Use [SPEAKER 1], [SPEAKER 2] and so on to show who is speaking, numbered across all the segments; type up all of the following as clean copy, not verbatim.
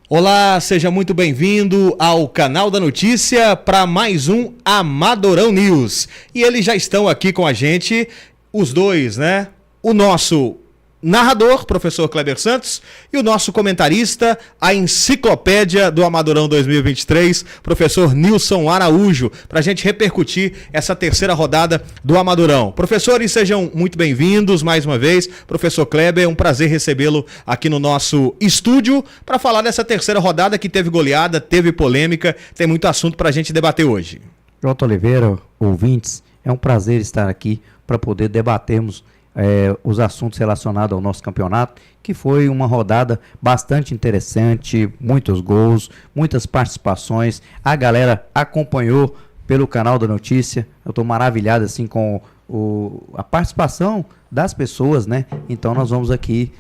[SPEAKER 1] Olá, seja muito bem-vindo ao Canal da Notícia para mais um Amadorão News. E eles já estão aqui com a gente, os dois, né? O nosso narrador, professor Kleber Santos, e o nosso comentarista, a enciclopédia do Amadorão 2023, professor Nilson Araújo, para a gente repercutir essa terceira rodada do Amadorão. Professores, sejam muito bem-vindos mais uma vez. Professor Kleber, é um prazer recebê-lo aqui no nosso estúdio para falar dessa terceira rodada que teve goleada, teve polêmica, tem muito assunto para a gente debater hoje.
[SPEAKER 2] Jota Oliveira, ouvintes, é um prazer estar aqui para poder debatermos os assuntos relacionados ao nosso campeonato, que foi uma rodada bastante interessante, muitos gols, muitas participações, a galera acompanhou pelo canal da notícia. Eu estou maravilhado assim com a participação das pessoas, né? Então nós vamos aqui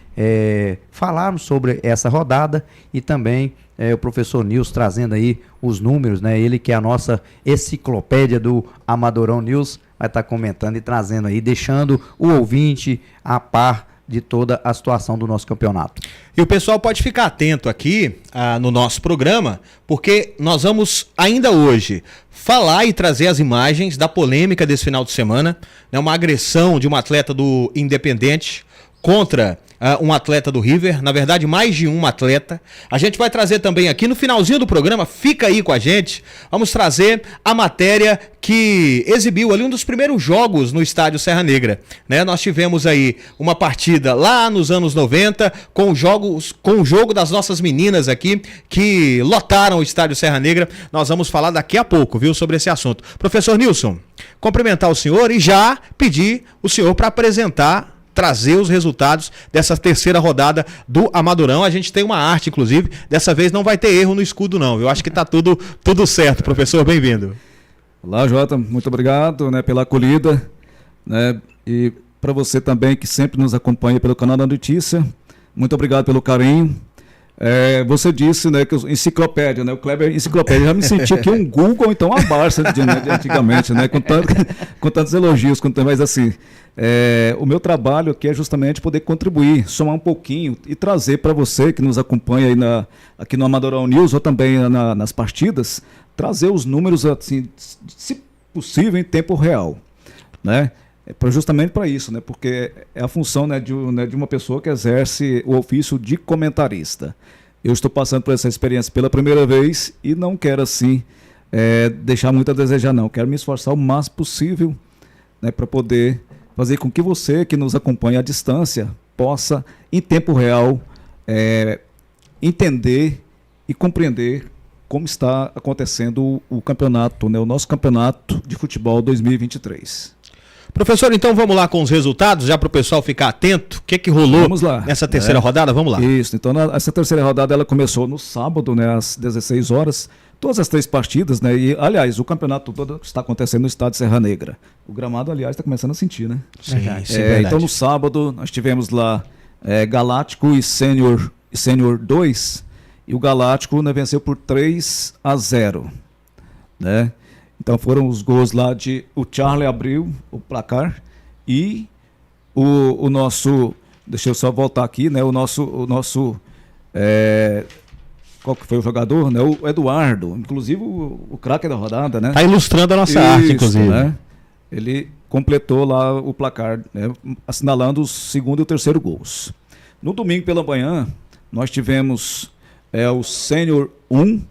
[SPEAKER 2] falarmos sobre essa rodada e também o professor Nilson trazendo aí os números, né? Ele que é a nossa enciclopédia do Amadorão News, vai estar comentando e trazendo aí, deixando o ouvinte a par de toda a situação do nosso campeonato.
[SPEAKER 1] E o pessoal pode ficar atento aqui no nosso programa, porque nós vamos ainda hoje falar e trazer as imagens da polêmica desse final de semana, né, uma agressão de um atleta do Independente contra um atleta do River, na verdade mais de um atleta. A gente vai trazer também aqui no finalzinho do programa, fica aí com a gente, vamos trazer a matéria que exibiu ali um dos primeiros jogos no estádio Serra Negra, né? Nós tivemos aí uma partida lá nos anos 90 com o jogo das nossas meninas aqui que lotaram o estádio Serra Negra. Nós vamos falar daqui a pouco, viu, sobre esse assunto. Professor Nilson, cumprimentar o senhor e já pedir o senhor para trazer os resultados dessa terceira rodada do Amadorão. A gente tem uma arte, inclusive, dessa vez não vai ter erro no escudo não, eu acho que tá tudo certo, professor, bem-vindo.
[SPEAKER 3] Olá, Jota, muito obrigado, né, pela acolhida, né, e para você também que sempre nos acompanha pelo canal da notícia, muito obrigado pelo carinho. Você disse, né, que enciclopédia, né, o Kleber enciclopédia, já me senti aqui um Google, então uma Barça de antigamente, né, com tantos elogios, mas assim, o meu trabalho aqui é justamente poder contribuir, somar um pouquinho e trazer para você que nos acompanha aí aqui no Amadorão News ou também nas partidas, trazer os números, assim, se possível, em tempo real, né? Justamente para isso, né? Porque é a função, né, de uma pessoa que exerce o ofício de comentarista. Eu estou passando por essa experiência pela primeira vez e não quero, assim, deixar muito a desejar, não. Quero me esforçar o máximo possível, né, para poder fazer com que você que nos acompanha à distância possa, em tempo real, entender e compreender como está acontecendo o campeonato, né, o nosso campeonato de futebol 2023.
[SPEAKER 1] Professor, então vamos lá com os resultados, já para o pessoal ficar atento, o que rolou nessa terceira rodada? Vamos lá.
[SPEAKER 3] Isso, então essa terceira rodada ela começou no sábado, né, às 16 horas, todas as 3 partidas, né, e aliás, o campeonato todo está acontecendo no estádio Serra Negra. O gramado, aliás, está começando a sentir, né?
[SPEAKER 1] Sim, isso é verdade.
[SPEAKER 3] Então no sábado nós tivemos lá Galáctico e Sênior 2, e o Galáctico, né, venceu por 3-0, né? Então foram os gols lá o Charlie abriu o placar e o nosso, deixa eu só voltar aqui, né? O nosso qual que foi o jogador, né? O Eduardo, inclusive o craque da rodada, né?
[SPEAKER 1] Tá ilustrando a nossa arte, inclusive. Né?
[SPEAKER 3] Ele completou lá o placar, né? Assinalando o segundo e o terceiro gols. No domingo pela manhã, nós tivemos o Sênior 1,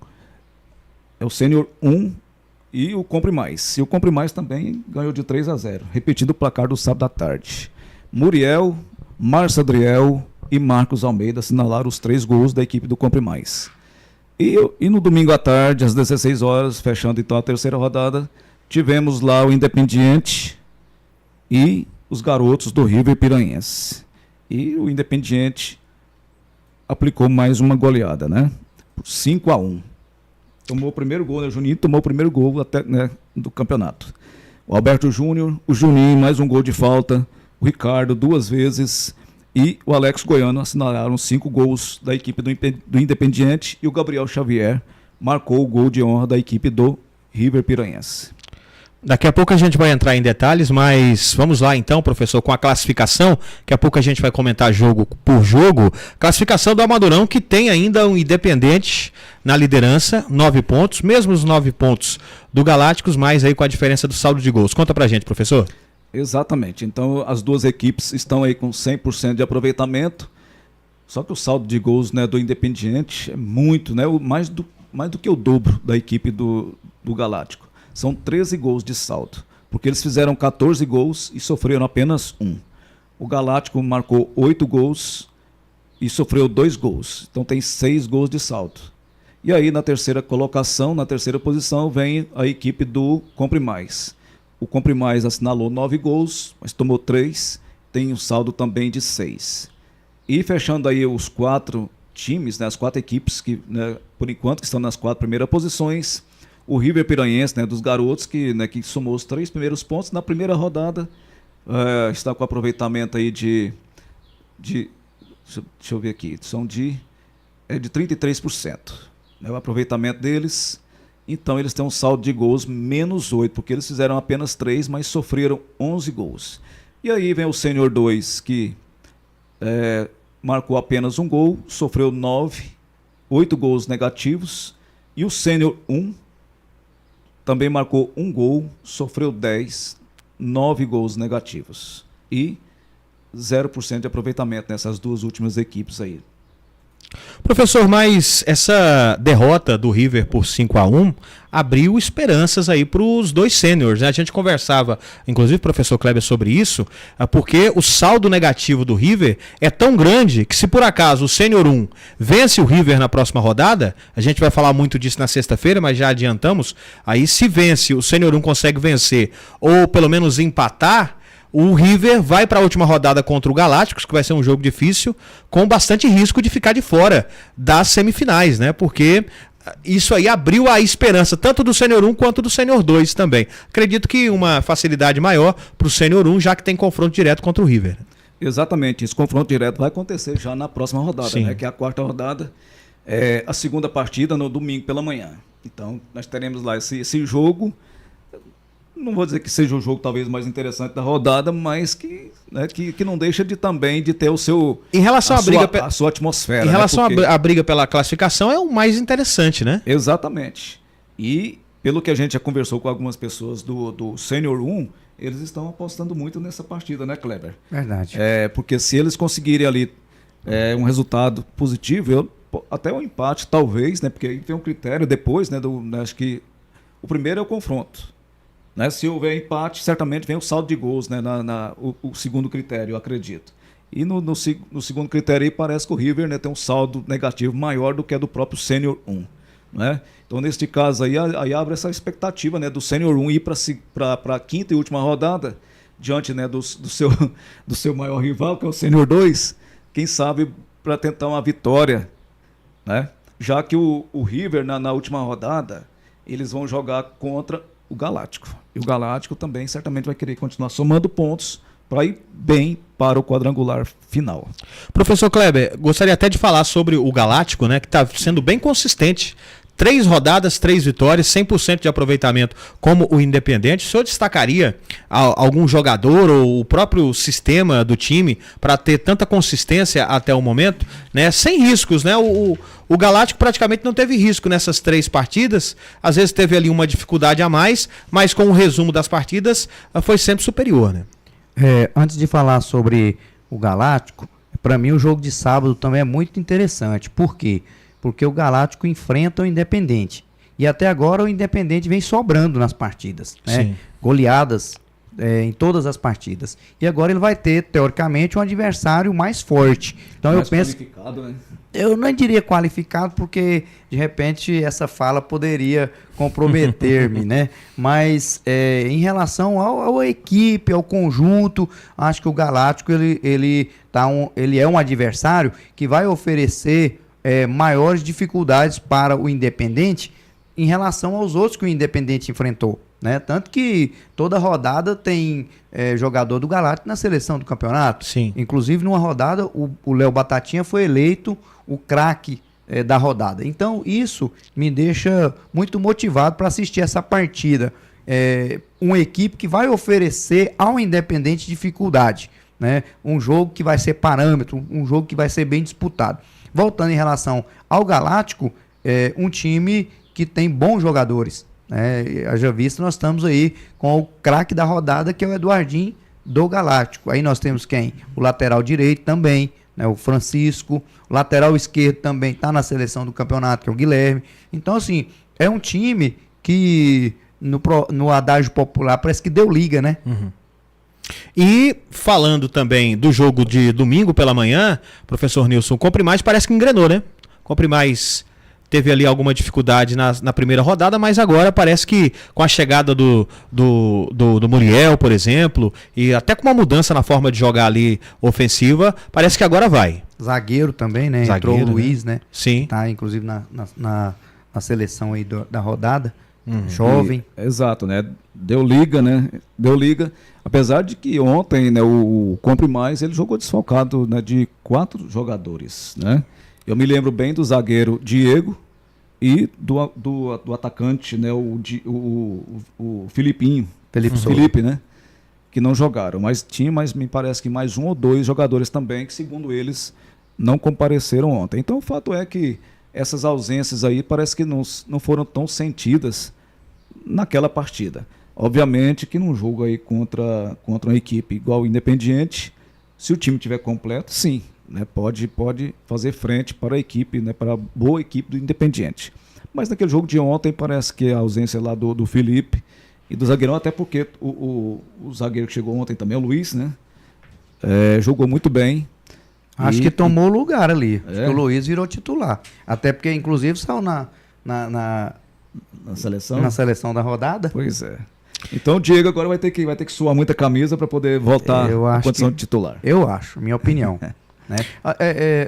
[SPEAKER 3] e o Compre Mais. E o Compre Mais também ganhou de 3-0, repetindo o placar do sábado à tarde. Muriel, Márcio Adriel e Marcos Almeida assinalaram os 3 gols da equipe do Compre Mais. E no domingo à tarde, às 16 horas, fechando então a terceira rodada, tivemos lá o Independiente e os garotos do River Piranhense. E o Independiente aplicou mais uma goleada, né? Por 5-1. Tomou o primeiro gol, né? O Juninho tomou o primeiro gol até, né, do campeonato. O Alberto Júnior, o Juninho, mais um gol de falta. O Ricardo, 2 vezes. E o Alex Goiano assinalaram 5 gols da equipe do Independiente. E o Gabriel Xavier marcou o gol de honra da equipe do River Piranhense.
[SPEAKER 1] Daqui a pouco a gente vai entrar em detalhes, mas vamos lá então, professor, com a classificação. Daqui a pouco a gente vai comentar jogo por jogo. Classificação do Amadorão, que tem ainda um Independente na liderança, 9 pontos, mesmo os 9 pontos do Galácticos, mas aí com a diferença do saldo de gols. Conta pra gente, professor.
[SPEAKER 3] Exatamente. Então as duas equipes estão aí com 100% de aproveitamento. Só que o saldo de gols, né, do Independiente é muito, né, mais do que o dobro da equipe do Galáctico. São 13 gols de saldo, porque eles fizeram 14 gols e sofreram apenas 1. O Galáctico marcou 8 gols e sofreu 2 gols. Então tem 6 gols de saldo. E aí na terceira colocação, na terceira posição, vem a equipe do Compre Mais. O Compre Mais assinalou 9 gols, mas tomou 3, tem um saldo também de 6. E fechando aí os 4 times, né, as 4 equipes que, né, por enquanto, que estão nas 4 primeiras posições, o River Piranhense, né, dos garotos, que somou os 3 primeiros pontos na primeira rodada, está com aproveitamento aí de deixa eu ver aqui, são de 33%, né, o aproveitamento deles. Então eles têm um saldo de gols menos 8, porque eles fizeram apenas 3, mas sofreram 11 gols. E aí vem o Sênior 2, que marcou apenas 1 gol, sofreu 9, 8 gols negativos. E o Sênior 1 também marcou 1 gol, sofreu 10, 9 gols negativos. E 0% de aproveitamento nessas duas últimas equipes aí.
[SPEAKER 1] Professor, mas essa derrota do River por 5-1 abriu esperanças aí para os dois sêniores, né? A gente conversava, inclusive, professor Kleber, sobre isso, porque o saldo negativo do River é tão grande que se por acaso o sênior 1 vence o River na próxima rodada, a gente vai falar muito disso na sexta-feira, mas já adiantamos, aí se vence, o sênior 1 consegue vencer ou pelo menos empatar, o River vai para a última rodada contra o Galácticos, que vai ser um jogo difícil, com bastante risco de ficar de fora das semifinais, né? Porque isso aí abriu a esperança tanto do Sênior 1 quanto do Sênior 2 também. Acredito que uma facilidade maior para o Sênior 1, já que tem confronto direto contra o River.
[SPEAKER 3] Exatamente, esse confronto direto vai acontecer já na próxima rodada, né? Que é a 4ª rodada, a segunda partida no domingo pela manhã. Então nós teremos lá esse jogo. Não vou dizer que seja o jogo talvez mais interessante da rodada, mas que não deixa também de ter o seu
[SPEAKER 1] em relação
[SPEAKER 3] a sua atmosfera.
[SPEAKER 1] Em relação à briga pela classificação é o mais interessante, né?
[SPEAKER 3] Exatamente. E pelo que a gente já conversou com algumas pessoas do Sênior 1, eles estão apostando muito nessa partida, né, Kleber?
[SPEAKER 2] Verdade.
[SPEAKER 3] Porque se eles conseguirem ali um resultado positivo, até um empate talvez, né? Porque aí tem um critério depois, né? Acho que o primeiro é o confronto. Né, se houver empate, certamente vem o saldo de gols, né, o segundo critério, eu acredito. E no segundo critério aí parece que o River, né, tem um saldo negativo maior do que a do próprio Sênior 1. Né? Então, neste caso aí abre essa expectativa, né, do Sênior 1 ir para a 5ª e última rodada, diante, né, do seu maior rival, que é o Sênior 2, quem sabe para tentar uma vitória. Né? Já que o River, na última rodada, eles vão jogar contra o Galáctico. E o Galáctico também certamente vai querer continuar somando pontos para ir bem para o quadrangular final.
[SPEAKER 1] Professor Kleber, gostaria até de falar sobre o Galáctico, né, que está sendo bem consistente. 3 rodadas, 3 vitórias, 100% de aproveitamento como o Independente. O senhor destacaria algum jogador ou o próprio sistema do time para ter tanta consistência até o momento, né? Sem riscos, né? O Galáctico praticamente não teve risco nessas 3 partidas. Às vezes teve ali uma dificuldade a mais, mas com o resumo das partidas foi sempre superior, né?
[SPEAKER 2] Antes de falar sobre o Galáctico, para mim o jogo de sábado também é muito interessante. Por quê? Porque o Galáctico enfrenta o Independente. E até agora o Independente vem sobrando nas partidas. Né? Goleadas em todas as partidas. E agora ele vai ter, teoricamente, um adversário mais forte. Então mais eu penso. Né? Eu não diria qualificado, porque de repente essa fala poderia comprometer-me, né? Mas em relação à equipe, ao conjunto, acho que o Galáctico ele é um adversário que vai oferecer maiores dificuldades para o Independente em relação aos outros que o Independente enfrentou, né? Tanto que toda rodada tem jogador do Galáctico na seleção do campeonato.
[SPEAKER 1] Sim. Inclusive
[SPEAKER 2] numa rodada o Léo Batatinha foi eleito o craque da rodada. Então isso me deixa muito motivado para assistir essa partida. uma equipe que vai oferecer ao Independente dificuldade, né? Um jogo que vai ser parâmetro, um jogo que vai ser bem disputado. Voltando em relação ao Galáctico, um time que tem bons jogadores, né? Haja vista, nós estamos aí com o craque da rodada, que é o Eduardinho do Galáctico. Aí nós temos quem? O lateral direito também, né? O Francisco. O lateral esquerdo também está na seleção do campeonato, que é o Guilherme. Então, assim, é um time que no adágio popular parece que deu liga, né?
[SPEAKER 1] Uhum. E falando também do jogo de domingo pela manhã, professor Nilson, o Comprimais parece que engrenou, né? O Comprimais teve ali alguma dificuldade na primeira rodada, mas agora parece que com a chegada do Muriel, por exemplo, e até com uma mudança na forma de jogar ali ofensiva, parece que agora vai.
[SPEAKER 2] Zagueiro também, né?
[SPEAKER 1] Zagueiro,
[SPEAKER 2] entrou o Luiz, né?
[SPEAKER 1] Sim.
[SPEAKER 2] Tá, inclusive na seleção aí da rodada. Jovem.
[SPEAKER 3] Exato, né? Deu liga, né? Deu liga. Apesar de que ontem, né, o Compre Mais, ele jogou desfalcado, né, de 4 jogadores, né? Eu me lembro bem do zagueiro Diego e do atacante, né, o Filipinho. Felipe, né? Que não jogaram. Mas me parece que mais 1 ou 2 jogadores também, que segundo eles, não compareceram ontem. Então o fato é que essas ausências aí parece que não foram tão sentidas naquela partida. Obviamente que num jogo aí contra uma equipe igual o Independiente, se o time estiver completo, sim, né, pode fazer frente para a equipe, né, para a boa equipe do Independiente. Mas naquele jogo de ontem parece que a ausência lá do Felipe e do zagueirão, até porque o zagueiro que chegou ontem também, o Luiz, né, jogou muito bem.
[SPEAKER 2] Acho que tomou lugar ali. Acho que o Luiz virou titular. Até porque, inclusive, saiu na seleção da rodada.
[SPEAKER 3] Pois é. Então o Diego agora vai ter que suar muita camisa para poder voltar à condição de titular.
[SPEAKER 2] Eu acho, minha opinião. Né?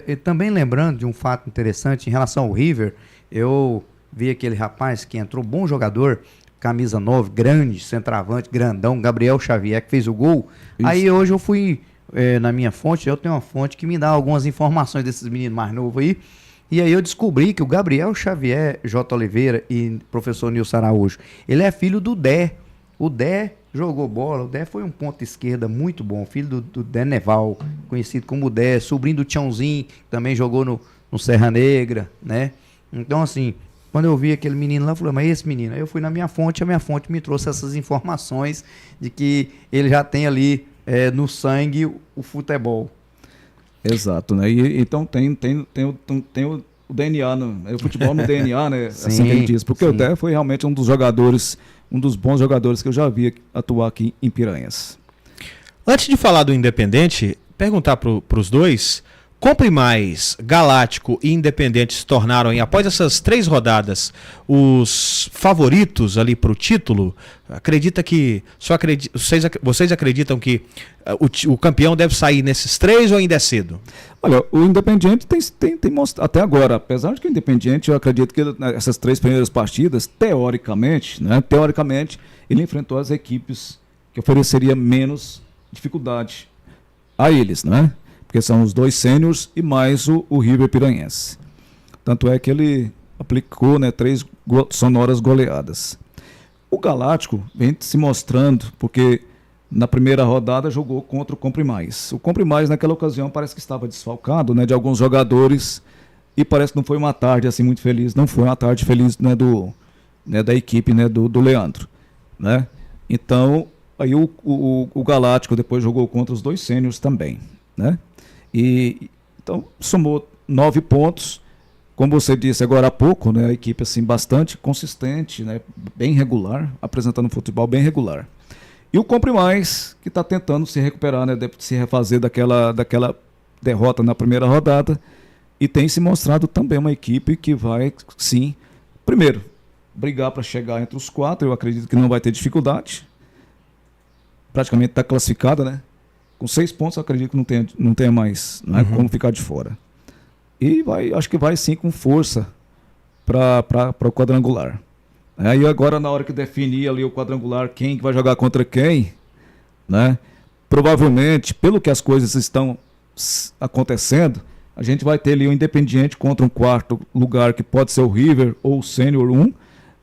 [SPEAKER 2] E também lembrando de um fato interessante em relação ao River, eu vi aquele rapaz que entrou, bom jogador, camisa 9, grande, centroavante, grandão, Gabriel Xavier, que fez o gol. Isso. Aí hoje eu fui na minha fonte, eu tenho uma fonte que me dá algumas informações desses meninos mais novos aí, e aí eu descobri que o Gabriel Xavier, J. Oliveira e professor Nilson Araújo, ele é filho do Dé. O Dé jogou bola, o Dé foi um ponta esquerda muito bom, filho do Dé Neval, conhecido como Dé, sobrinho do Tiãozinho, que também jogou no Serra Negra, né? Então, assim, quando eu vi aquele menino lá, eu falei, mas esse menino? Aí eu fui na minha fonte, a minha fonte me trouxe essas informações de que ele já tem ali no sangue o futebol.
[SPEAKER 3] Exato, né? E, então tem o DNA, o futebol no DNA, né? Sim, assim que ele diz, porque sim. O Dé foi realmente um dos bons jogadores que eu já vi atuar aqui em Piranhas.
[SPEAKER 1] Antes de falar do Independente, perguntar para os dois, Compre Mais, Galáctico e Independente se tornaram, após essas 3 rodadas, os favoritos ali para o título? Vocês acreditam que o campeão deve sair nesses 3 ou ainda é cedo?
[SPEAKER 3] Olha, o Independiente tem mostrado, até agora, apesar de que o Independiente, eu acredito que essas 3 primeiras partidas, teoricamente, ele enfrentou as equipes que ofereceria menos dificuldade a eles, né? Porque são os 2 sêniors e mais o River Piranhense. Tanto é que ele aplicou, né, 3 sonoras goleadas. O Galáctico vem se mostrando, porque na primeira rodada jogou contra o Compre Mais. O Compre Mais naquela ocasião parece que estava desfalcado, né, de alguns jogadores, e parece que não foi uma tarde assim muito feliz, não foi uma tarde feliz, né, da equipe, né, do Leandro, né? Então, aí o Galáctico depois jogou contra os 2 sêniors também, né? E então somou 9 pontos, como você disse agora há pouco, né, a equipe assim bastante consistente, né, bem regular, apresentando um futebol bem regular. E o Compre Mais, que está tentando se recuperar, né, se refazer daquela derrota na primeira rodada, e tem se mostrado também uma equipe que vai, sim, primeiro, brigar para chegar entre os 4, eu acredito que não vai ter dificuldade, praticamente está classificada, né? Com 6 pontos, eu acredito que não tenha mais, né, como ficar de fora. E acho que vai sim com força para o quadrangular. Aí agora, na hora que definir ali o quadrangular, quem que vai jogar contra quem, né? Provavelmente, pelo que as coisas estão acontecendo, a gente vai ter ali o Independiente contra um 4º lugar, que pode ser o River ou o Sênior 1,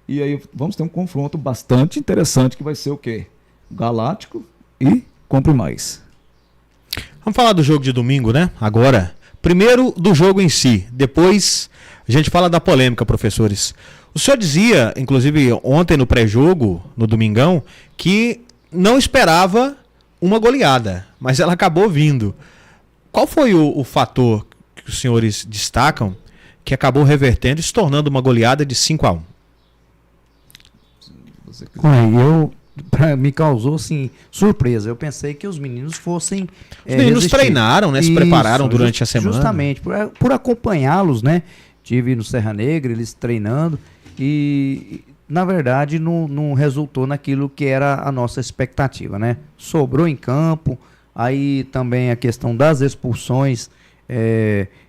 [SPEAKER 3] E aí vamos ter um confronto bastante interessante que vai ser o quê? Galáctico e Compre Mais.
[SPEAKER 1] Vamos falar do jogo de domingo, né? Agora, primeiro do jogo em si, depois a gente fala da polêmica, professores. O senhor dizia, inclusive ontem no pré-jogo, no domingão, que não esperava uma goleada, mas ela acabou vindo. Qual foi o fator que os senhores destacam que acabou revertendo e se tornando uma goleada de 5-1?
[SPEAKER 2] Me causou assim, surpresa. Eu pensei que os meninos fossem.
[SPEAKER 1] Os meninos
[SPEAKER 2] resistir.
[SPEAKER 1] treinaram, né? Se prepararam durante a semana.
[SPEAKER 2] Justamente, por acompanhá-los, né? Tive no Serra Negra, eles treinando, e na verdade não resultou naquilo que era a nossa expectativa, né? Sobrou em campo, aí também a questão das expulsões.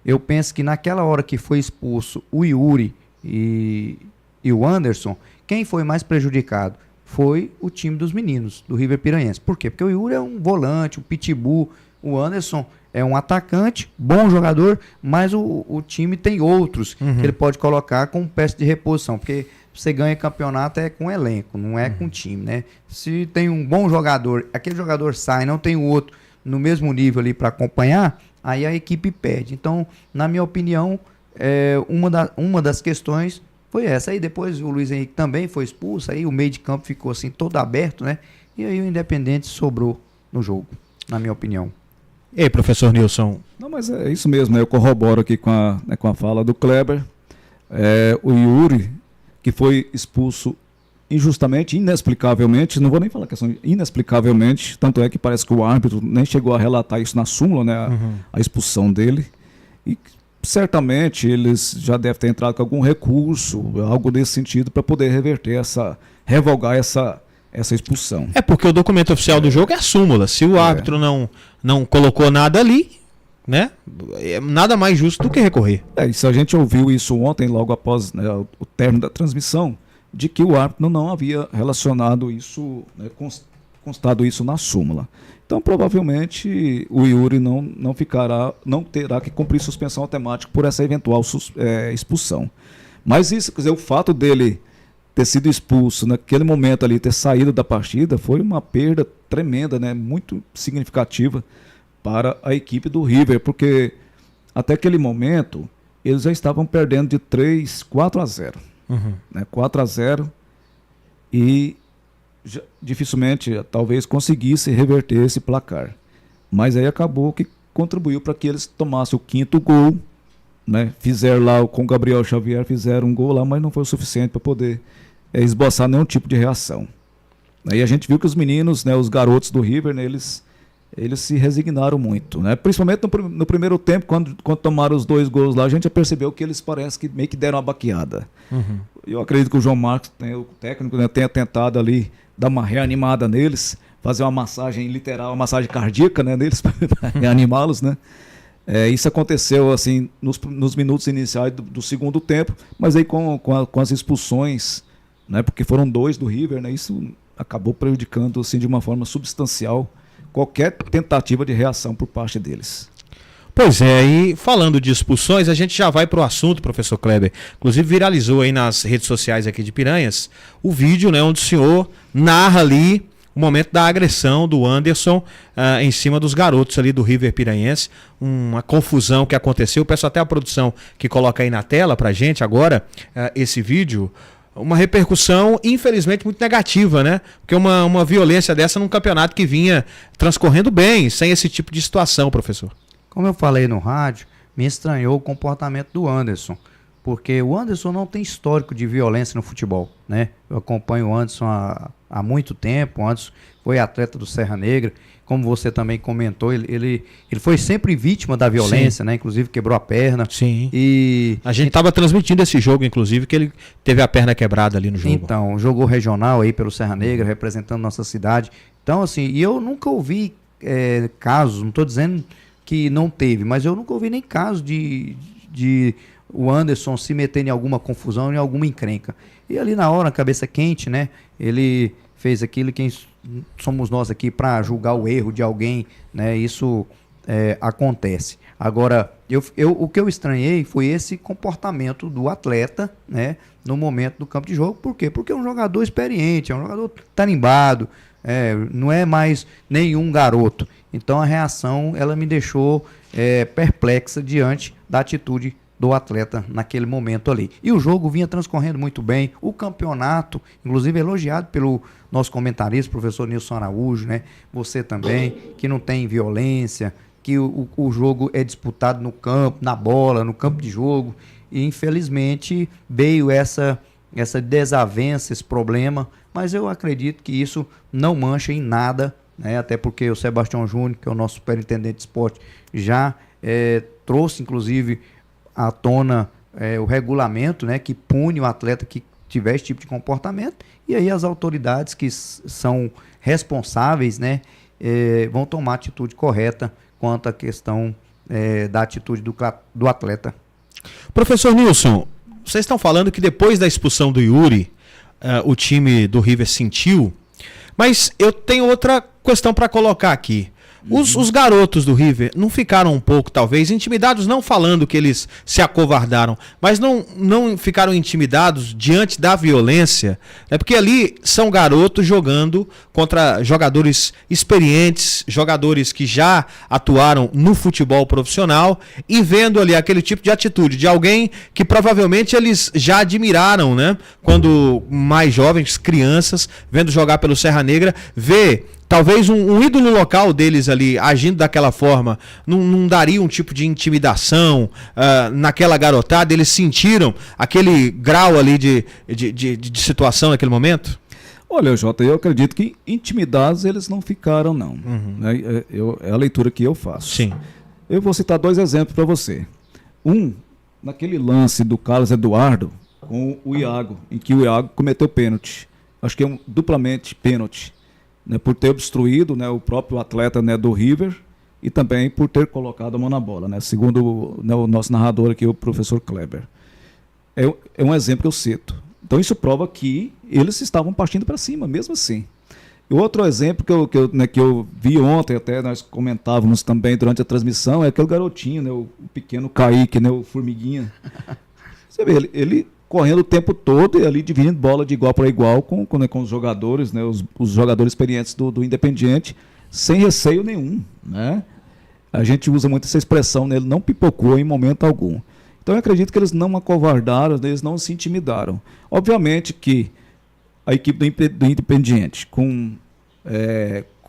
[SPEAKER 2] Eu penso que naquela hora que foi expulso o Yuri e o Anderson, quem foi mais prejudicado? Foi o time dos meninos, do River Piranhense. Por quê? Porque o Yuri é um volante, um pitbull, o Anderson é um atacante, bom jogador, mas o time tem outros que ele pode colocar como peça de reposição, porque você ganha campeonato com elenco, não é com time, né? Se tem um bom jogador, aquele jogador sai, não tem o outro no mesmo nível ali para acompanhar, aí a equipe perde. Então, na minha opinião, uma das questões foi essa. Aí depois o Luiz Henrique também foi expulso, aí o meio de campo ficou assim todo aberto, né? E aí o Independente sobrou no jogo, na minha opinião.
[SPEAKER 1] E aí, professor Nilson?
[SPEAKER 3] Não, mas é isso mesmo, né? Eu corroboro aqui com a fala do Kleber. O Yuri, que foi expulso injustamente, inexplicavelmente, não vou nem falar questão inexplicavelmente, tanto é que parece que o árbitro nem chegou a relatar isso na súmula, né? A expulsão dele. E certamente eles já devem ter entrado com algum recurso, algo desse sentido, para poder revogar essa expulsão.
[SPEAKER 1] É porque o documento oficial do jogo é a súmula. Se o árbitro não colocou nada ali, né, é nada mais justo do que recorrer.
[SPEAKER 3] Isso a gente ouviu isso ontem, logo após, né, o término da transmissão, de que o árbitro não havia relacionado isso, né, constado isso na súmula. Então, provavelmente, o Yuri não terá que cumprir suspensão automática por essa eventual expulsão. Mas isso, quer dizer, o fato dele ter sido expulso naquele momento ali, ter saído da partida, foi uma perda tremenda, né, muito significativa para a equipe do River, porque até aquele momento eles já estavam perdendo de 4-0. Né, 4-0, e dificilmente talvez conseguisse reverter esse placar. Mas aí acabou que contribuiu para que eles tomassem o 5º gol, né? Fizeram lá com o Gabriel Xavier, fizeram um gol lá, mas não foi o suficiente para poder esboçar nenhum tipo de reação. Aí a gente viu que os meninos, né, os garotos do River, né, eles se resignaram muito, né? Principalmente no primeiro tempo, quando tomaram os 2 gols lá, a gente já percebeu que eles parece que meio que deram uma baqueada. Eu acredito que o João Marcos, o técnico, né, tenha tentado ali dar uma reanimada neles, fazer uma massagem literal, uma massagem cardíaca, né, neles, para reanimá-los, né? Isso aconteceu assim nos minutos iniciais do segundo tempo, mas aí com as expulsões, né, porque foram 2 do River, né, isso acabou prejudicando assim, de uma forma substancial qualquer tentativa de reação por parte deles.
[SPEAKER 1] Pois é, e falando de expulsões, a gente já vai para o assunto, professor Kleber. Inclusive viralizou aí nas redes sociais aqui de Piranhas o vídeo, né, onde o senhor narra ali o momento da agressão do Anderson em cima dos garotos ali do River Piranhense. Uma confusão que aconteceu. Peço até a produção que coloca aí na tela pra gente agora esse vídeo. Uma repercussão, infelizmente, muito negativa, né? Porque uma violência dessa num campeonato que vinha transcorrendo bem, sem esse tipo de situação, professor.
[SPEAKER 2] Como eu falei no rádio, me estranhou o comportamento do Anderson, porque o Anderson não tem histórico de violência no futebol, né? Eu acompanho o Anderson há muito tempo. O Anderson foi atleta do Serra Negra, como você também comentou, ele foi sempre vítima da violência, né? Inclusive quebrou a perna.
[SPEAKER 1] Sim. E a gente estava transmitindo esse jogo, inclusive, que ele teve a perna quebrada ali no jogo.
[SPEAKER 2] Então, jogou regional aí pelo Serra Negra, representando nossa cidade. Então, assim, e eu nunca ouvi casos, não estou dizendo que não teve, mas eu nunca ouvi nem caso de o Anderson se meter em alguma confusão, em alguma encrenca. E ali na hora, cabeça quente, né? Ele fez aquilo, quem somos nós aqui para julgar o erro de alguém, né? Isso acontece. Agora, o que eu estranhei foi esse comportamento do atleta, né, no momento do campo de jogo. Por quê? Porque é um jogador experiente, é um jogador tarimbado, não é mais nenhum garoto. Então a reação ela me deixou perplexa diante da atitude do atleta naquele momento ali. E o jogo vinha transcorrendo muito bem, o campeonato, inclusive elogiado pelo nosso comentarista, professor Nilson Araújo, né? Você também, que não tem violência, que o jogo é disputado no campo, na bola, no campo de jogo, e infelizmente veio essa desavença, esse problema, mas eu acredito que isso não mancha em nada, né? Até porque o Sebastião Júnior, que é o nosso superintendente de esporte, já trouxe inclusive à tona o regulamento, né, que pune o atleta que tiver esse tipo de comportamento, e aí as autoridades que são responsáveis, né, vão tomar a atitude correta quanto à questão da atitude do atleta.
[SPEAKER 1] Professor Nilson, vocês estão falando que depois da expulsão do Yuri, o time do River sentiu, mas eu tenho outra questão para colocar aqui. Os garotos do River não ficaram um pouco, talvez, intimidados, não falando que eles se acovardaram, mas não ficaram intimidados diante da violência, né? Porque ali são garotos jogando contra jogadores experientes, jogadores que já atuaram no futebol profissional e vendo ali aquele tipo de atitude de alguém que provavelmente eles já admiraram, né? Quando mais jovens, crianças, vendo jogar pelo Serra Negra, vê talvez um ídolo local deles ali agindo daquela forma, não daria um tipo de intimidação naquela garotada? Eles sentiram aquele grau ali de situação naquele momento?
[SPEAKER 3] Olha, Jota, eu acredito que intimidados eles não ficaram, não. Né? É a leitura que eu faço.
[SPEAKER 1] Sim.
[SPEAKER 3] Eu vou citar 2 exemplos para você. Naquele lance do Carlos Eduardo com o Iago, em que o Iago cometeu pênalti. Acho que é duplamente pênalti. Né, por ter obstruído, né, o próprio atleta, né, do River, e também por ter colocado a mão na bola, né, segundo o nosso narrador aqui, o professor Kleber. É um exemplo que eu cito. Então isso prova que eles estavam partindo para cima, mesmo assim. E outro exemplo que eu vi ontem, até nós comentávamos também durante a transmissão, é aquele garotinho, né, o pequeno Kaique, né, o Formiguinha. Você vê, ele correndo o tempo todo e ali dividindo bola de igual para igual com os jogadores, né, os jogadores experientes do Independiente, sem receio nenhum, né? A gente usa muito essa expressão, né? Ele não pipocou em momento algum. Então eu acredito que eles não acovardaram, eles não se intimidaram. Obviamente que a equipe do Independiente, com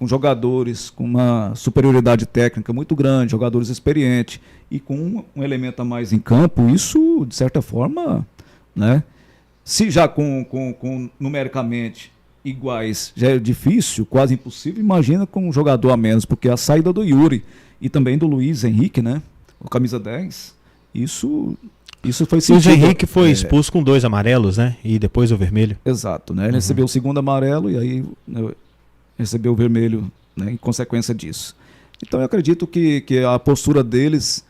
[SPEAKER 3] jogadores com uma superioridade técnica muito grande, jogadores experientes e com um elemento a mais em campo, isso, de certa forma, né? Se já com numericamente iguais já é difícil, quase impossível, imagina com um jogador a menos, porque a saída do Yuri e também do Luiz Henrique, né? O camisa 10, isso foi sentido.
[SPEAKER 1] O Luiz Henrique foi expulso com 2 amarelos, né? E depois o vermelho.
[SPEAKER 3] Exato, né? Ele recebeu o segundo amarelo e aí, né, recebeu o vermelho, né, em consequência disso. Então eu acredito que a postura deles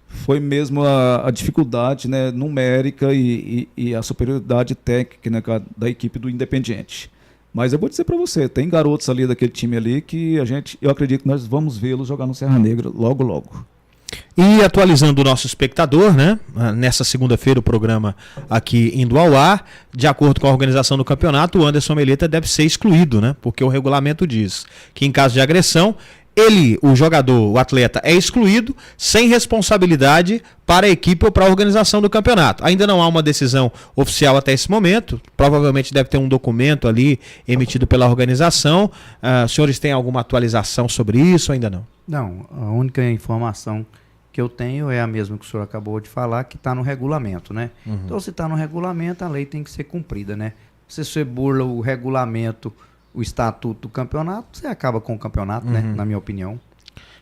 [SPEAKER 3] foi mesmo a dificuldade, né, numérica e a superioridade técnica, né, da equipe do Independiente. Mas eu vou dizer para você, tem garotos ali daquele time ali que eu acredito que nós vamos vê-los jogar no Serra Negra logo, logo.
[SPEAKER 1] E atualizando o nosso espectador, né? Nessa segunda-feira o programa aqui indo ao ar, de acordo com a organização do campeonato, o Anderson Meleta deve ser excluído, né? Porque o regulamento diz que em caso de agressão, o atleta é excluído sem responsabilidade para a equipe ou para a organização do campeonato. Ainda não há uma decisão oficial até esse momento, provavelmente deve ter um documento ali emitido pela organização. Os senhores têm alguma atualização sobre isso ou ainda não?
[SPEAKER 2] Não, a única informação que eu tenho é a mesma que o senhor acabou de falar, que está no regulamento, né? Então, se está no regulamento, a lei tem que ser cumprida, né? Se você burla o regulamento, o estatuto do campeonato, você acaba com o campeonato, né? Na minha opinião.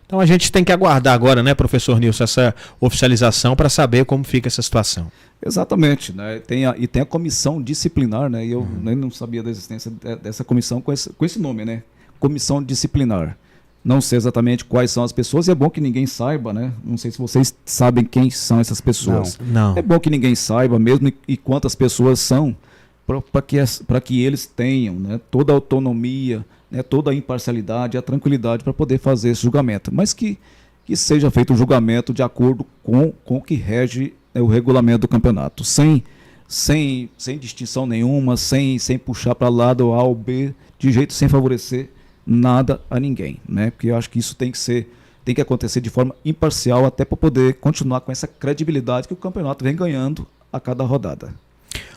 [SPEAKER 1] Então a gente tem que aguardar agora, né, professor Nilson, essa oficialização para saber como fica essa situação.
[SPEAKER 3] Exatamente, né? Tem a comissão disciplinar, né? E eu nem não sabia da existência dessa comissão com esse nome, né? Comissão disciplinar. Não sei exatamente quais são as pessoas, e é bom que ninguém saiba, né? Não sei se vocês sabem quem são essas pessoas.
[SPEAKER 1] Não.
[SPEAKER 3] É bom que ninguém saiba mesmo e quantas pessoas são, para que eles tenham, né, toda a autonomia, né, toda a imparcialidade, a tranquilidade para poder fazer esse julgamento. Mas que que seja feito o julgamento de acordo com o que rege o regulamento do campeonato, sem distinção nenhuma, sem puxar para lado A ou B, de jeito sem favorecer nada a ninguém, né? Porque eu acho que isso tem que acontecer de forma imparcial, até para poder continuar com essa credibilidade que o campeonato vem ganhando a cada rodada.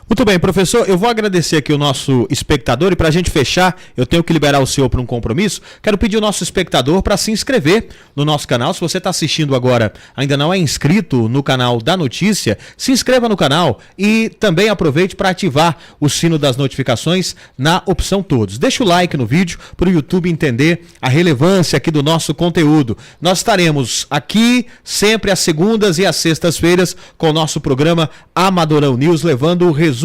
[SPEAKER 1] Muito bem, professor, eu vou agradecer aqui o nosso espectador e para a gente fechar, eu tenho que liberar o senhor para um compromisso. Quero pedir ao nosso espectador para se inscrever no nosso canal. Se você está assistindo agora, ainda não é inscrito no canal da notícia, se inscreva no canal e também aproveite para ativar o sino das notificações na opção todos. Deixa o like no vídeo para o YouTube entender a relevância aqui do nosso conteúdo. Nós estaremos aqui sempre às segundas e às sextas-feiras com o nosso programa Amadorão News, levando o resumo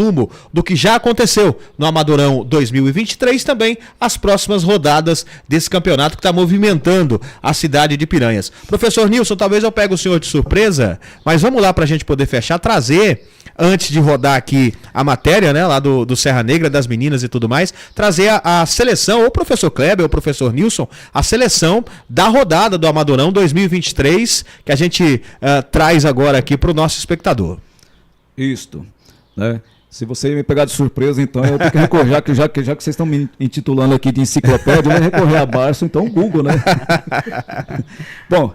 [SPEAKER 1] do que já aconteceu no Amadorão 2023, também as próximas rodadas desse campeonato que está movimentando a cidade de Piranhas. Professor Nilson, talvez eu pegue o senhor de surpresa, mas vamos lá para a gente poder fechar, trazer, antes de rodar aqui a matéria, né, lá do Serra Negra, das meninas e tudo mais, trazer a seleção, ou o professor Kleber, ou o professor Nilson, a seleção da rodada do Amadorão 2023, que a gente traz agora aqui para o nosso espectador.
[SPEAKER 3] Isto, né? Se você me pegar de surpresa, então eu tenho que recorrer, já que vocês estão me intitulando aqui de enciclopédia, eu vou recorrer a Barça, então o Google, né? Bom,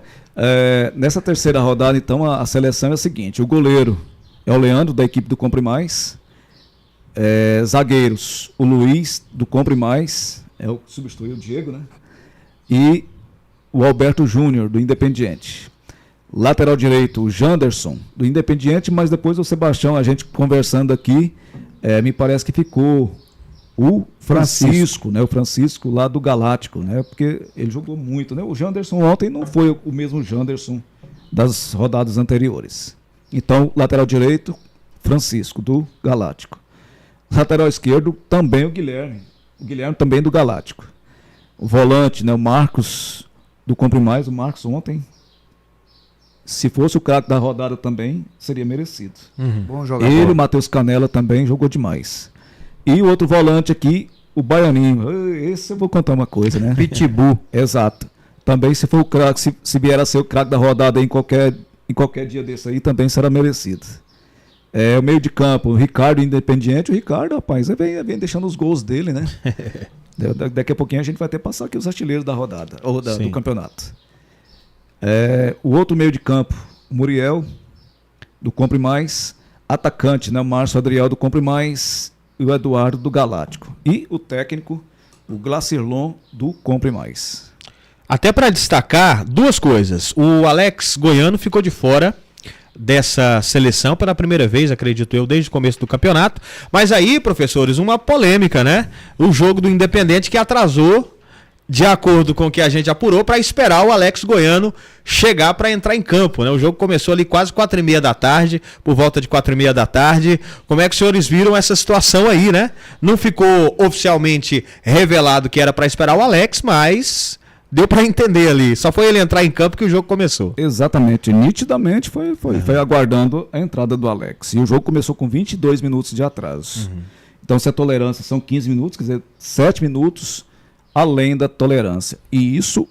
[SPEAKER 3] nessa terceira rodada, então, a seleção é a seguinte: o goleiro é o Leandro, da equipe do Compre Mais, zagueiros, o Luiz, do Compre Mais, é o que substituiu o Diego, né? E o Alberto Júnior, do Independiente. Lateral direito, o Janderson, do Independiente, mas depois o Sebastião, a gente conversando aqui, me parece que ficou o Francisco, né? O Francisco lá do Galáctico, né? Porque ele jogou muito, né? O Janderson ontem não foi o mesmo Janderson das rodadas anteriores. Então, lateral direito, Francisco, do Galáctico. Lateral esquerdo, também o Guilherme também do Galáctico. O volante, né? O Marcos, do Compre Mais, o Marcos ontem, se fosse o craque da rodada também, seria merecido.
[SPEAKER 2] Bom jogador.
[SPEAKER 3] Ele, o Matheus Canella, também jogou demais. E o outro volante aqui, o Baianinho. Esse eu vou contar uma coisa, né?
[SPEAKER 2] Pitbull.
[SPEAKER 3] Exato. Também, se for o craque, se vier a ser o craque da rodada em qualquer dia desse aí, também será merecido. O meio de campo, o Ricardo Independiente. O Ricardo, rapaz, vem deixando os gols dele, né? Daqui a pouquinho a gente vai até passar aqui os artilheiros da rodada, ou do campeonato. O outro meio de campo, o Muriel, do Compre Mais. Atacante, né? O Márcio Adriel, do Compre Mais. E o Eduardo, do Galáctico. E o técnico, o Glacirlon, do Compre Mais.
[SPEAKER 1] Até para destacar duas coisas. O Alex Goiano ficou de fora dessa seleção pela primeira vez, acredito eu, desde o começo do campeonato. Mas aí, professores, uma polêmica, né? O jogo do Independente que atrasou, de acordo com o que a gente apurou, para esperar o Alex Goiano chegar para entrar em campo, né? O jogo começou ali quase 4h30 da tarde, por volta de 4h30 da tarde. Como é que os senhores viram essa situação aí, né? Não ficou oficialmente revelado que era para esperar o Alex, mas deu para entender ali. Só foi ele entrar em campo que o jogo começou.
[SPEAKER 3] Exatamente. Nitidamente foi aguardando a entrada do Alex. E o jogo começou com 22 minutos de atraso. Então, se a tolerância são 15 minutos, quer dizer, 7 minutos além da tolerância. E isso,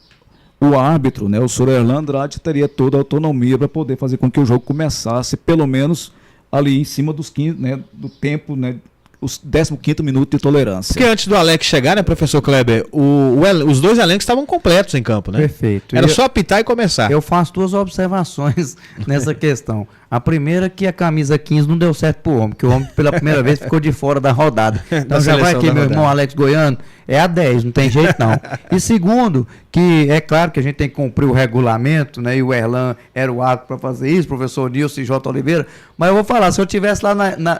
[SPEAKER 3] o árbitro, né, o Sr. Erlan Andrade, teria toda a autonomia para poder fazer com que o jogo começasse, pelo menos, ali em cima dos 15, né, do tempo, né, os 15º minuto de tolerância.
[SPEAKER 1] Porque antes do Alex chegar, né, professor Kleber, os dois elencos estavam completos em campo, né?
[SPEAKER 2] Perfeito.
[SPEAKER 1] Era só apitar e começar.
[SPEAKER 2] Eu faço duas observações nessa questão. A primeira é que a camisa 15 não deu certo pro homem, que o homem pela primeira vez ficou de fora da rodada. Então já vai aqui, meu irmão Alex Goiano, é a 10, não tem jeito não. E segundo, que é claro que a gente tem que cumprir o regulamento, né? E o Erlan era o árbitro para fazer isso, professor Nilson e J. Oliveira, mas eu vou falar, se eu tivesse lá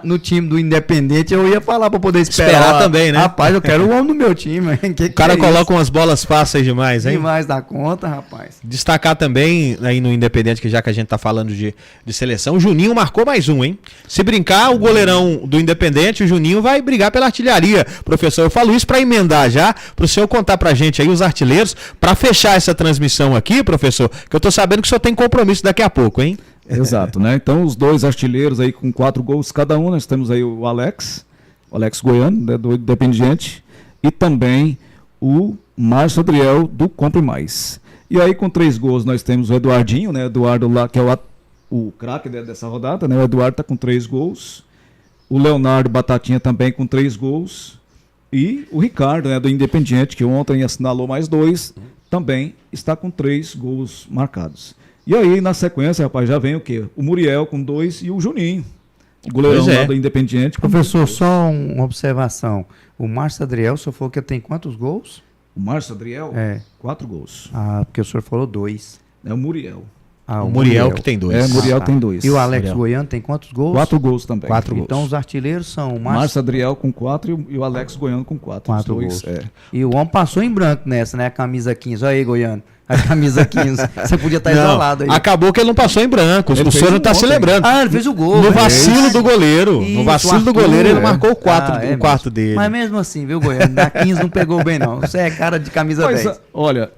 [SPEAKER 2] no time do Independente, eu ia falar para poder esperar
[SPEAKER 1] também, né?
[SPEAKER 2] Rapaz, eu quero o homem do meu time.
[SPEAKER 1] O cara coloca umas bolas fáceis demais, hein?
[SPEAKER 2] Demais da conta, rapaz.
[SPEAKER 1] Destacar também aí no Independente, que já que a gente tá falando de seleção, o Juninho marcou mais um, hein? Se brincar, o goleirão do Independente, o Juninho, vai brigar pela artilharia. Professor, eu falo isso para emendar já, pro senhor contar pra gente aí os artilheiros, para fechar essa transmissão aqui, professor, que eu tô sabendo que o senhor tem compromisso daqui a pouco, hein?
[SPEAKER 3] Exato, né? Então, os dois artilheiros aí com 4 gols cada um, nós temos aí o Alex Goiano, né, do Independiente, e também o Márcio Adriel, do Compre Mais. E aí com 3 gols nós temos o Eduardinho, né? Eduardo lá, que é o craque dessa rodada, né? O Eduardo está com 3 gols. O Leonardo Batatinha também com 3 gols. E o Ricardo, né, do Independiente, que ontem assinalou mais 2, também está com 3 gols marcados. E aí, na sequência, rapaz, já vem o quê? O Muriel com 2 e o Juninho, o goleirão lá do Independiente.
[SPEAKER 2] Professor, só uma observação. O Márcio Adriel, o senhor falou que tem quantos gols?
[SPEAKER 3] O Márcio Adriel? 4 gols.
[SPEAKER 2] Ah, porque o senhor falou 2.
[SPEAKER 3] É o Muriel.
[SPEAKER 1] Ah, o Muriel que tem 2.
[SPEAKER 3] É, o Muriel tem 2.
[SPEAKER 2] E o Alex Goiano tem quantos gols?
[SPEAKER 3] 4 gols também.
[SPEAKER 2] 4 gols. Então os artilheiros são o
[SPEAKER 3] Márcio Adriel com 4 e o Alex Goiano com 4.
[SPEAKER 2] 4 gols.
[SPEAKER 3] É.
[SPEAKER 2] E o homem passou em branco nessa, né? A camisa 15. Olha aí, Goiano. A camisa 15. Você podia estar isolado aí.
[SPEAKER 1] Acabou que ele não passou em branco. O senhor não está se lembrando.
[SPEAKER 2] Ah, ele fez o gol.
[SPEAKER 1] No vacilo do goleiro.
[SPEAKER 2] Isso,
[SPEAKER 1] no vacilo do goleiro, ele marcou o quarto dele.
[SPEAKER 2] Mas mesmo assim, viu, Goiano? Da 15 não pegou bem, não. Você é cara de camisa 10.
[SPEAKER 3] Olha,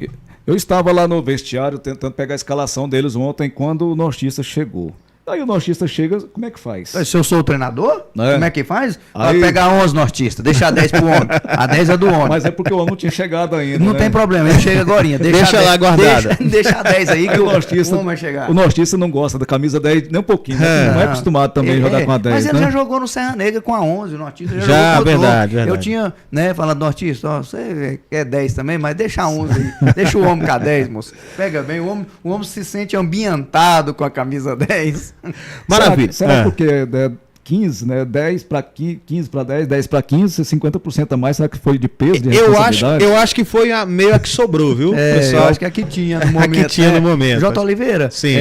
[SPEAKER 3] eu estava lá no vestiário tentando pegar a escalação deles ontem quando o nortista chegou. Aí o nortista chega, como é que faz?
[SPEAKER 2] Se eu sou o treinador, como é que faz?
[SPEAKER 3] Aí...
[SPEAKER 2] Vai pegar 11 nortista, deixar 10 pro homem. A 10 é do homem.
[SPEAKER 3] Mas é porque o homem não tinha chegado ainda.
[SPEAKER 2] Não tem problema, ele chega agora.
[SPEAKER 1] Deixa lá guardada.
[SPEAKER 2] Deixa a 10 aí que o
[SPEAKER 3] nortista,
[SPEAKER 2] homem vai chegar.
[SPEAKER 3] O nortista não gosta da camisa 10 nem um pouquinho. Né? Não é acostumado também a jogar com a 10.
[SPEAKER 2] Mas ele
[SPEAKER 3] né?
[SPEAKER 2] já jogou no Serra Negra com a 11, o nortista
[SPEAKER 1] já jogou verdade.
[SPEAKER 2] Eu tinha, né, falando, nortista, ó, você quer 10 também, mas deixa a 11 aí. Deixa o homem com a 10, moço. Pega bem, o homem se sente ambientado com a camisa 10.
[SPEAKER 1] Maravilha.
[SPEAKER 3] Será porque 15, né? 10 para 15 para 10, 10 para 15, 50% a mais, será que foi de peso, de responsabilidade?
[SPEAKER 1] Eu acho que foi a meio que sobrou, viu, pessoal?
[SPEAKER 2] Eu acho que aqui tinha no momento.
[SPEAKER 1] Aqui tinha no momento.
[SPEAKER 2] J. Oliveira,
[SPEAKER 1] sim.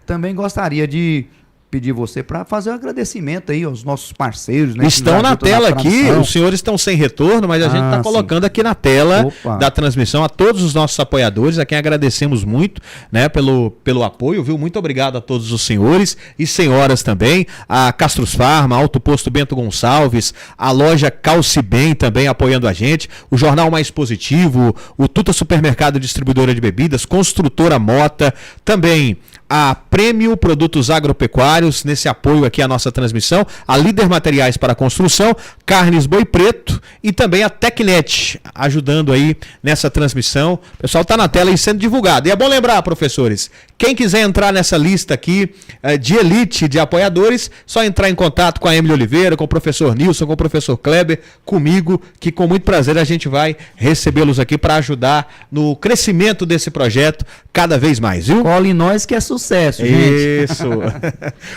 [SPEAKER 2] Também gostaria de pedir você para fazer um agradecimento aí aos nossos parceiros, né?
[SPEAKER 1] Estão na tela aqui, os senhores estão sem retorno, mas a gente está colocando aqui na tela da transmissão a todos os nossos apoiadores, a quem agradecemos muito, né, pelo apoio, viu? Muito obrigado a todos os senhores e senhoras também, a Castros Farma, Alto Posto Bento Gonçalves, a loja Calcibem também apoiando a gente, o Jornal Mais Positivo, o Tuta Supermercado Distribuidora de Bebidas, Construtora Mota, também a Prêmio Produtos Agropecuários, nesse apoio aqui à nossa transmissão, a Líder Materiais para Construção, Carnes Boi Preto e também a Tecnet, ajudando aí nessa transmissão. O pessoal está na tela e sendo divulgado. E é bom lembrar, professores, quem quiser entrar nessa lista aqui de elite de apoiadores, só entrar em contato com a Emily Oliveira, com o professor Nilson, com o professor Kleber, comigo, que com muito prazer a gente vai recebê-los aqui para ajudar no crescimento desse projeto cada vez mais, viu?
[SPEAKER 2] Cola em nós que é sucesso, gente.
[SPEAKER 1] Isso.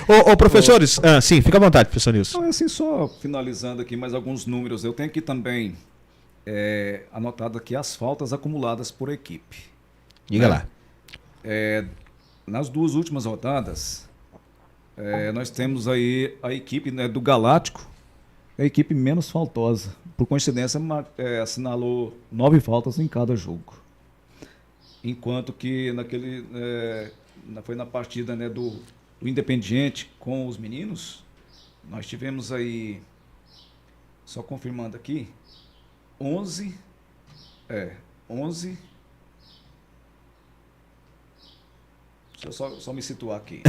[SPEAKER 1] Ô, professores, sim, fica à vontade, professor Nilson.
[SPEAKER 3] Não, assim, só finalizando aqui mais alguns números. Eu tenho aqui também anotado aqui as faltas acumuladas por equipe.
[SPEAKER 1] Diga lá.
[SPEAKER 3] Nas 2 últimas rodadas, nós temos aí a equipe, né, do Galáctico, a equipe menos faltosa. Por coincidência, assinalou 9 faltas em cada jogo. Enquanto que foi na partida, né, do Independiente com os meninos, nós tivemos aí, só confirmando aqui, 11. Deixa eu só me situar aqui.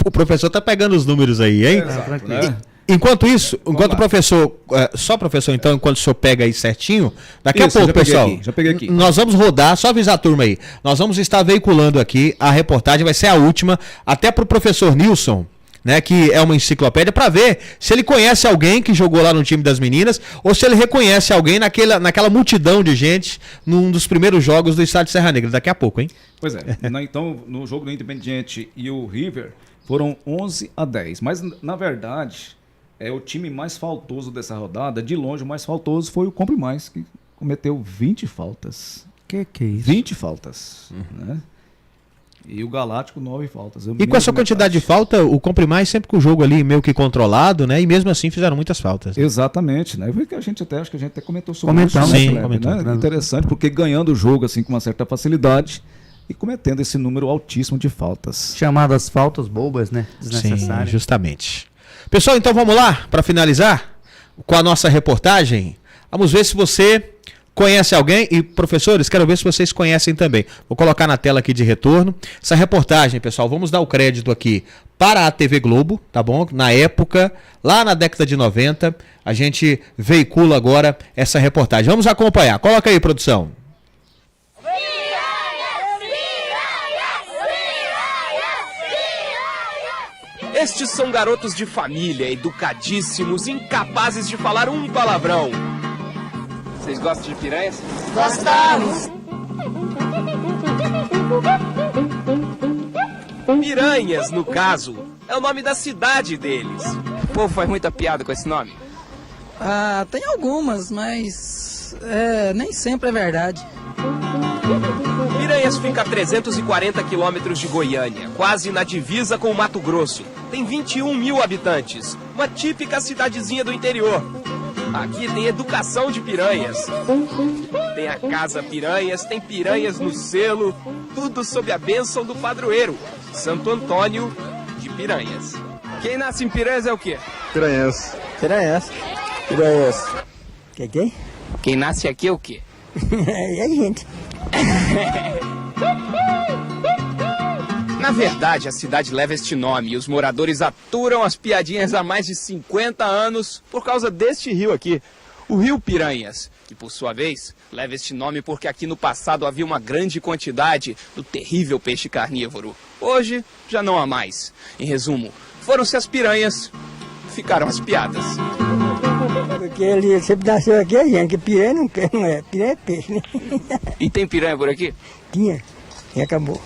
[SPEAKER 1] O professor tá pegando os números aí, hein?
[SPEAKER 3] Exato, né?
[SPEAKER 1] Enquanto isso, enquanto o professor, então, enquanto o senhor pega aí certinho, daqui a pouco, pessoal,
[SPEAKER 3] já peguei aqui.
[SPEAKER 1] Nós vamos rodar, só avisar a turma aí, nós vamos estar veiculando aqui a reportagem, vai ser a última, até para o professor Nilson, né, que é uma enciclopédia, para ver se ele conhece alguém que jogou lá no time das meninas, ou se ele reconhece alguém naquela multidão de gente num dos primeiros jogos do estádio Serra Negra, daqui a pouco, hein?
[SPEAKER 3] Pois é, então no jogo do Independiente e o River foram 11-10, mas na verdade o time mais faltoso dessa rodada, de longe o mais faltoso foi o Compre Mais, que cometeu 20 faltas.
[SPEAKER 2] Que é isso?
[SPEAKER 3] 20 faltas, né? E o Galáctico 9 faltas.
[SPEAKER 1] E com essa quantidade de falta, o Compre Mais sempre com o jogo ali meio que controlado, né? E mesmo assim fizeram muitas faltas. Né?
[SPEAKER 3] Exatamente, né? Foi que acho que a gente até comentou sobre
[SPEAKER 2] isso.
[SPEAKER 1] Sim,
[SPEAKER 3] né? Interessante, porque ganhando o jogo assim com uma certa facilidade e cometendo esse número altíssimo de faltas.
[SPEAKER 2] Chamadas faltas bobas, né? Desnecessárias.
[SPEAKER 1] Sim, justamente. Pessoal, então vamos lá, para finalizar com a nossa reportagem. Vamos ver se você conhece alguém e, professores, quero ver se vocês conhecem também. Vou colocar na tela aqui de retorno. Essa reportagem, pessoal, vamos dar o crédito aqui para a TV Globo, tá bom? Na época, lá na década de 90, a gente veicula agora essa reportagem. Vamos acompanhar. Coloca aí, produção.
[SPEAKER 4] Estes são garotos de família, educadíssimos, incapazes de falar um palavrão. Vocês gostam de piranhas?
[SPEAKER 5] Gostamos!
[SPEAKER 4] Piranhas, no caso, é o nome da cidade deles. O povo faz muita piada com esse nome.
[SPEAKER 5] Ah, tem algumas, mas nem sempre é verdade.
[SPEAKER 4] Piranhas fica a 340 quilômetros de Goiânia, quase na divisa com o Mato Grosso. Tem 21 mil habitantes, uma típica cidadezinha do interior. Aqui tem educação de piranhas. Tem a Casa Piranhas, tem piranhas no selo, tudo sob a bênção do padroeiro, Santo Antônio de Piranhas. Quem nasce em Piranhas é o quê?
[SPEAKER 6] Piranhas.
[SPEAKER 7] Piranhas.
[SPEAKER 6] Piranhas.
[SPEAKER 7] Que?
[SPEAKER 4] Quem nasce aqui é o quê?
[SPEAKER 7] É a gente.
[SPEAKER 4] Na verdade, a cidade leva este nome e os moradores aturam as piadinhas há mais de 50 anos por causa deste rio aqui, o Rio Piranhas, que por sua vez leva este nome porque aqui no passado havia uma grande quantidade do terrível peixe carnívoro. Hoje já não há mais. Em resumo, foram-se as piranhas, ficaram as piadas.
[SPEAKER 7] Porque ele sempre nasceu aqui, a gente, que piranha não é, piranha é peixe, né?
[SPEAKER 4] E tem piranha por aqui?
[SPEAKER 7] Tinha, e acabou.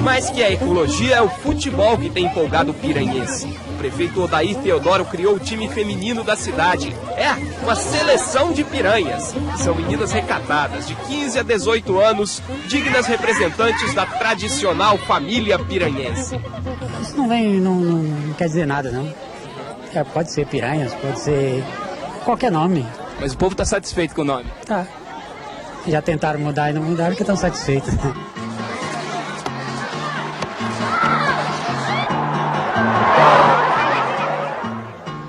[SPEAKER 4] Mais que a ecologia, é o futebol que tem empolgado o piranhense. O prefeito Odair Teodoro criou o time feminino da cidade. É, uma seleção de piranhas. São meninas recatadas, de 15 a 18 anos, dignas representantes da tradicional família piranhense.
[SPEAKER 8] Isso não quer dizer nada, não. Pode ser piranhas, pode ser qualquer nome.
[SPEAKER 4] Mas o povo está satisfeito com o nome?
[SPEAKER 8] Tá. Já tentaram mudar e não mudaram porque estão satisfeitos.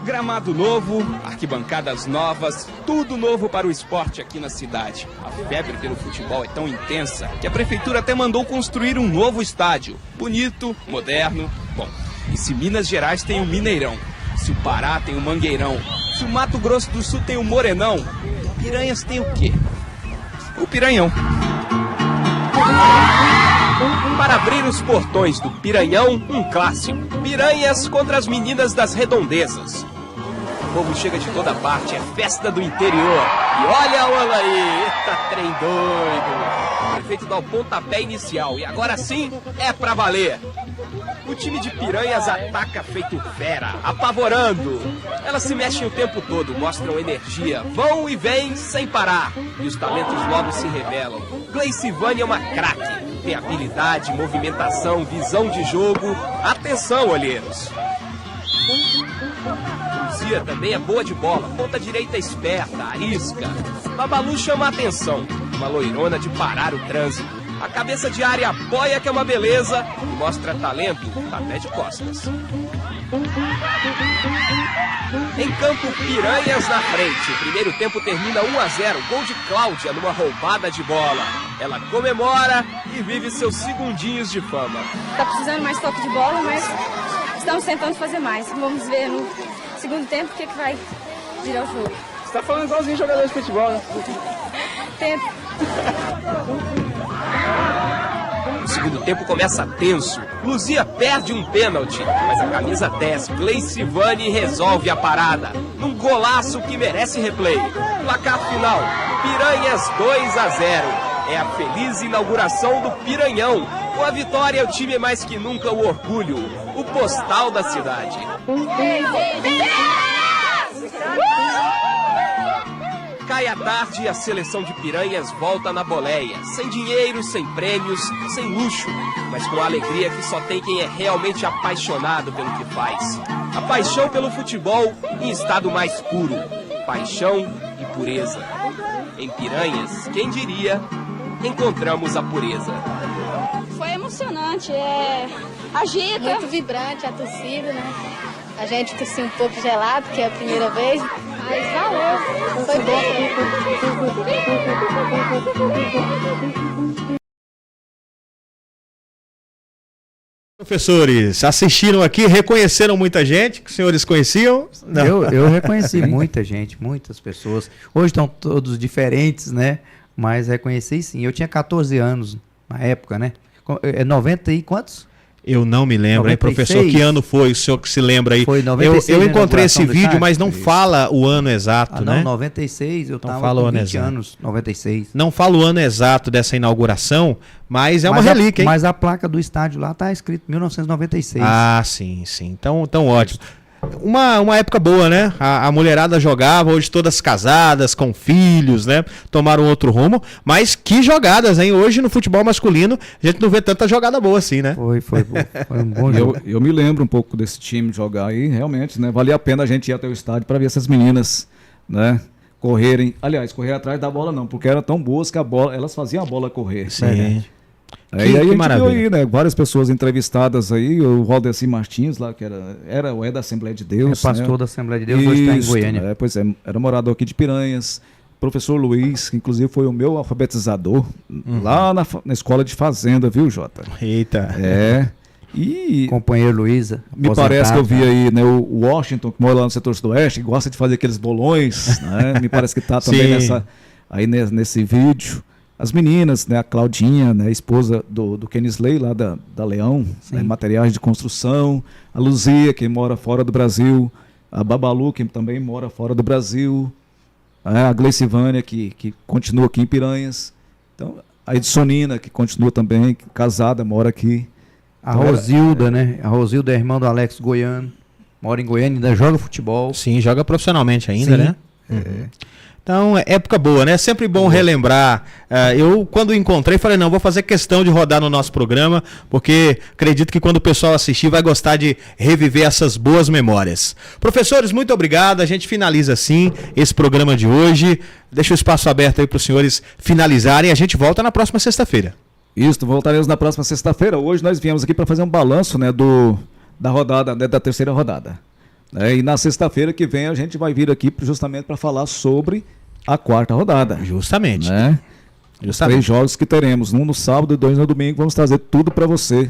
[SPEAKER 4] Gramado novo, arquibancadas novas, tudo novo para o esporte aqui na cidade. A febre pelo futebol é tão intensa que a prefeitura até mandou construir um novo estádio. Bonito, moderno. Bom, e se Minas Gerais tem o Mineirão, se o Pará tem o Mangueirão, se o Mato Grosso do Sul tem o Morenão, Piranhas tem o quê? O Piranhão. Para abrir os portões do Piranhão, um clássico. Piranhas contra as meninas das redondezas. O povo chega de toda parte, é festa do interior. E olha a ola aí, eita trem doido. O prefeito dá o pontapé inicial e agora sim é pra valer. O time de piranhas ataca feito fera, apavorando. Elas se mexem o tempo todo, mostram energia, vão e vêm sem parar. E os talentos logo se revelam. Gleicivane é uma craque. Tem habilidade, movimentação, visão de jogo. Atenção, olheiros. Luzia também é boa de bola, ponta direita esperta, arisca. Babalu chama a atenção, uma loirona de parar o trânsito. A cabeça de área apoia que é uma beleza e mostra talento até de costas. Em campo, Piranhas na frente. O primeiro tempo termina 1-0, gol de Cláudia numa roubada de bola. Ela comemora e vive seus segundinhos de fama.
[SPEAKER 9] Tá precisando mais toque de bola, mas estamos tentando fazer mais. Vamos ver no segundo tempo o que vai virar o jogo.
[SPEAKER 4] Você tá falando igualzinho jogador de futebol, né?
[SPEAKER 9] Tento.
[SPEAKER 4] O segundo tempo começa tenso. Luzia perde um pênalti, mas a camisa 10, Gleicivane, resolve a parada. Num golaço que merece replay. Placar final, Piranhas 2-0. É a feliz inauguração do Piranhão. Com a vitória, o time é mais que nunca o orgulho, o postal da cidade. Cai a tarde e a seleção de Piranhas volta na boleia. Sem dinheiro, sem prêmios, sem luxo, mas com a alegria que só tem quem é realmente apaixonado pelo que faz. A paixão pelo futebol em estado mais puro. Paixão e pureza. Em Piranhas, quem diria, encontramos a pureza.
[SPEAKER 9] Foi emocionante, agita.
[SPEAKER 10] Muito vibrante a torcida, né? A gente tossiu um pouco gelado, que é a primeira vez, mas valeu, foi bom.
[SPEAKER 1] Professores, assistiram aqui, reconheceram muita gente que os senhores conheciam?
[SPEAKER 2] Não. Eu reconheci muita gente, muitas pessoas. Hoje estão todos diferentes, né? Mas reconheci sim. Eu tinha 14 anos na época, né? É 90 e quantos?
[SPEAKER 1] Eu não me lembro,
[SPEAKER 2] 96?
[SPEAKER 1] hein, professor? Que ano foi? O senhor que se lembra aí?
[SPEAKER 2] Foi 96,
[SPEAKER 1] eu encontrei esse
[SPEAKER 2] inauguração do
[SPEAKER 1] vídeo,
[SPEAKER 2] estádio.
[SPEAKER 1] mas não fala o ano exato,
[SPEAKER 2] Não,
[SPEAKER 1] né?
[SPEAKER 2] 96, eu tava
[SPEAKER 1] fala o
[SPEAKER 2] com
[SPEAKER 1] ano
[SPEAKER 2] 20
[SPEAKER 1] exato.
[SPEAKER 2] anos, 96.
[SPEAKER 1] Não fala o ano exato dessa inauguração, mas é uma
[SPEAKER 2] Mas
[SPEAKER 1] relíquia, hein?
[SPEAKER 2] Mas a placa do estádio lá tá escrito 1996.
[SPEAKER 1] Ah, sim, sim. Então ótimo. Uma época boa, né? A mulherada jogava, hoje todas casadas, com filhos, né? Tomaram outro rumo. Mas que jogadas, hein? Hoje no futebol masculino, a gente não vê tanta jogada boa assim, né?
[SPEAKER 2] Foi um bom jogo.
[SPEAKER 3] Eu me lembro um pouco desse time jogar aí, realmente, né? Valia a pena a gente ir até o estádio para ver essas meninas, né? Correrem. Aliás, correr atrás da bola não, porque eram tão boas que elas faziam a bola correr.
[SPEAKER 1] Sim.
[SPEAKER 3] E aí a gente
[SPEAKER 1] maravilha.
[SPEAKER 3] viu aí, né? Várias pessoas entrevistadas aí, o Valdeci Martins lá, que é da Assembleia de Deus.
[SPEAKER 2] É pastor
[SPEAKER 3] né?
[SPEAKER 2] da Assembleia de Deus, hoje está em
[SPEAKER 3] Isso,
[SPEAKER 2] Goiânia.
[SPEAKER 3] Pois é, era morador aqui de Piranhas. Professor Luiz, que inclusive foi o meu alfabetizador, lá na escola de fazenda, viu, Jota?
[SPEAKER 1] Eita.
[SPEAKER 3] E
[SPEAKER 2] Companheiro Luísa.
[SPEAKER 3] me parece que eu vi aí, né, o Washington, que mora lá no setor sudoeste, que gosta de fazer aqueles bolões, né? Me parece que tá também
[SPEAKER 1] Sim.
[SPEAKER 3] nesse vídeo. As meninas, né, a Claudinha, né, esposa do Kenisley, lá da Leão, né, materiais de construção, a Luzia, que mora fora do Brasil, a Babalu, que também mora fora do Brasil, a Gleicivânia, que continua aqui em Piranhas, então, a Edsonina, que continua também, casada, mora aqui.
[SPEAKER 2] A Rosilda, né? A Rosilda é irmã do Alex Goiano, mora em Goiânia, ainda joga futebol.
[SPEAKER 1] Sim, joga profissionalmente ainda,
[SPEAKER 2] Sim.
[SPEAKER 1] né? Então, época boa, né? Sempre bom relembrar. Eu, quando encontrei, falei, não, vou fazer questão de rodar no nosso programa, porque acredito que quando o pessoal assistir vai gostar de reviver essas boas memórias. Professores, muito obrigado. A gente finaliza assim esse programa de hoje. Deixa o espaço aberto aí para os senhores finalizarem. A gente volta na próxima sexta-feira.
[SPEAKER 3] Isso, voltaremos na próxima sexta-feira. Hoje nós viemos aqui para fazer um balanço, né, da rodada, né, da terceira rodada. E na sexta-feira que vem a gente vai vir aqui justamente para falar sobre a quarta rodada.
[SPEAKER 1] Justamente.
[SPEAKER 3] Né? Os 3 jogos que teremos, um no sábado e 2 no domingo. Vamos trazer tudo para você,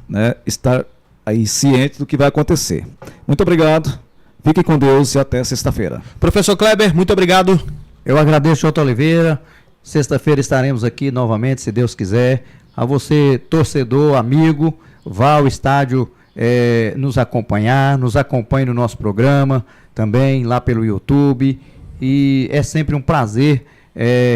[SPEAKER 3] né, estar aí ciente do que vai acontecer. Muito obrigado, fiquem com Deus e até sexta-feira.
[SPEAKER 1] Professor Kleber, muito obrigado.
[SPEAKER 2] Eu agradeço, Jota Oliveira. Sexta-feira estaremos aqui novamente, se Deus quiser. A você, torcedor, amigo, vá ao estádio nos acompanhar, nos acompanhe no nosso programa, também lá pelo YouTube. E é sempre um prazer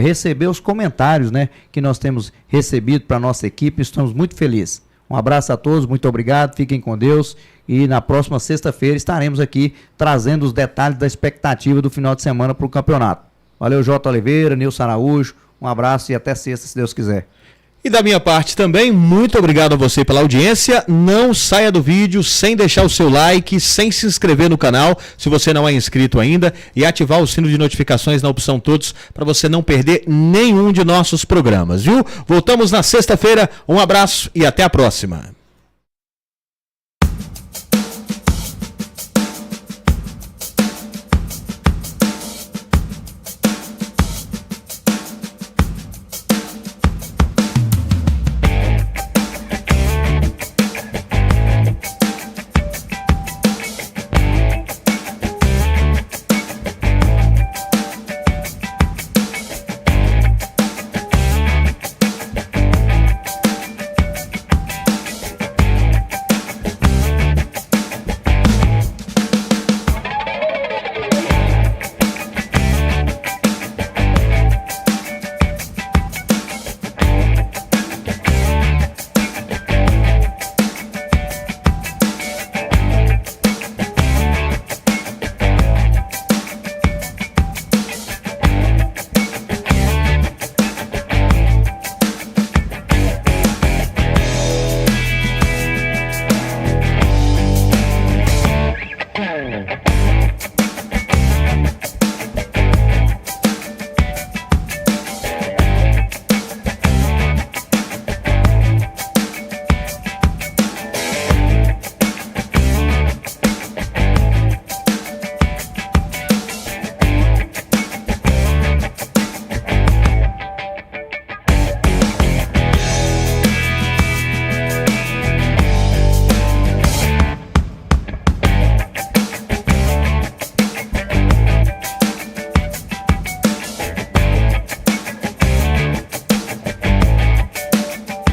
[SPEAKER 2] receber os comentários, né, que nós temos recebido para a nossa equipe. Estamos muito felizes. Um abraço a todos, muito obrigado, fiquem com Deus. E na próxima sexta-feira estaremos aqui trazendo os detalhes da expectativa do final de semana para o campeonato. Valeu, Jota Oliveira, Nilson Araújo, um abraço e até sexta, se Deus quiser.
[SPEAKER 1] E da minha parte também, muito obrigado a você pela audiência. Não saia do vídeo sem deixar o seu like, sem se inscrever no canal, se você não é inscrito ainda, e ativar o sino de notificações na opção todos, para você não perder nenhum de nossos programas, viu? Voltamos na sexta-feira, um abraço e até a próxima.